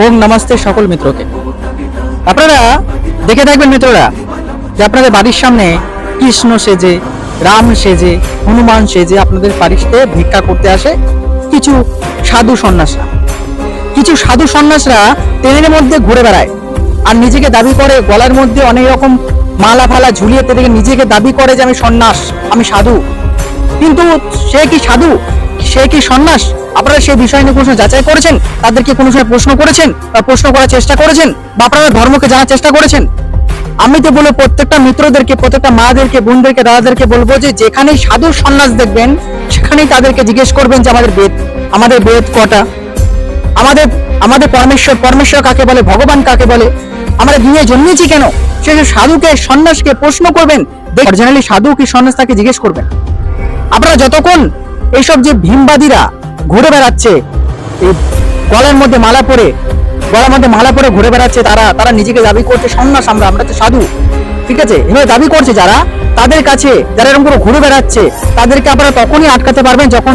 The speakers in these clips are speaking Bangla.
ওম নমস্তে সকল মিত্রকে। আপনারা দেখে থাকবেন মিত্ররা যে আপনাদের বাড়ির সামনে কৃষ্ণ সেজে, রাম সেজে, হনুমান সেজে আপনাদের বাড়িতে ভিক্ষা করতে আসে কিছু সাধু সন্ন্যাসরা। কিছু সাধু সন্ন্যাসরা ট্রেনের মধ্যে ঘুরে বেড়ায় আর নিজেকে দাবি করে, গলার মধ্যে অনেক রকম মালা ফালা ঝুলিয়ে থেকে নিজেকে দাবি করে যে আমি সন্ন্যাস, আমি সাধু। কিন্তু সে কি সাধু, সে কি সন্ন্যাস? আপনারা সেই বিষয় নিয়ে কোনো যাচাই করেছেন? তাদেরকে কোনো সময় প্রশ্ন করেছেন বা প্রশ্ন করার চেষ্টা করেছেন বা আপনারা ধর্মকে জানার চেষ্টা করেছেন? আমি তো বলবো প্রত্যেকটা মিত্রদেরকে, প্রত্যেকটা মাদেরকে, বোনদেরকে, দাদাদেরকে বলবো যে যেখানেই সাধু সন্ন্যাস দেখবেন সেখানেই তাদেরকে জিজ্ঞেস করবেন যে আমাদের বেদ কটা, আমাদের আমাদের পরমেশ্বর কাকে বলে, ভগবান কাকে বলে, আমরা দুনিয়ায় জন্মেছি কেন? সে সাধুকে সন্ন্যাসকে প্রশ্ন করবেন, অরিজিনালি সাধু কি সন্ন্যাস তাকে জিজ্ঞেস করবেন। আপনারা যতক্ষণ এইসব যে ভীমবাদীরা ঘুরে বেড়াচ্ছে এই গলার মধ্যে মালা পরে ঘুরে বেড়াচ্ছে, তারা নিজেকে দাবি করছে সন্ন্যাস, আমরা তো সাধু, ঠিক আছে, এভাবে দাবি করছে যারা, তাদের কাছে যারা এরকম করে ঘুরে বেড়াচ্ছে তাদেরকে আপনারা তখনই আটকাতে পারবেন যখন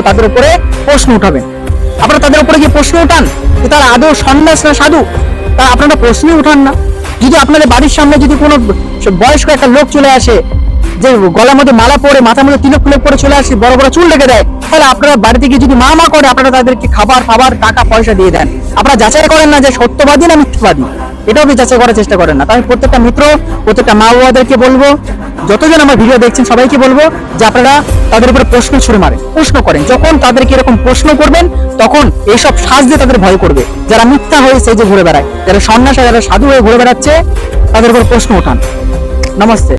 তাদের উপরে প্রশ্ন উঠাবেন। আপনারা তাদের উপরে গিয়ে প্রশ্ন উঠান যে তারা আদৌ সন্ন্যাস না সাধু, তা আপনারা প্রশ্নই উঠান না। যদি আপনাদের বাড়ির সামনে যদি কোনো বয়স্ক একটা লোক চলে আসে যে গলার মধ্যে মালা পরে, মাথার মধ্যে তিলক পরে চলে আসে, বড় বড় চুল রেখে দেয়, তাহলে আপনারা বাড়িতে গিয়ে যদি মা করে আপনারা তাদেরকে খাবার টাকা পয়সা দিয়ে দেন। আপনারা যাচাই করেন না যে সত্যবাদী না মিথ্যাবাদী, এটাও আপনি যাচাই করার চেষ্টা করেন না। তাই প্রত্যেকটা মিত্র, প্রত্যেকটা মা বাবাদেরকে বলবো, যতজন আমার ভিডিও দেখছেন সবাইকে বলবো যে আপনারা তাদের উপরে প্রশ্ন ছুড়ে মারেন, প্রশ্ন করেন। যখন তাদেরকে এরকম প্রশ্ন করবেন তখন এইসব শ্বাস দিয়ে তাদের ভয় করবে। যারা মিথ্যা হয়ে সেই যে ঘুরে বেড়ায়, যারা সন্ন্যাস, যারা সাধু হয়ে ঘুরে বেড়াচ্ছে, তাদের উপর প্রশ্ন ওঠান। নমস্তে।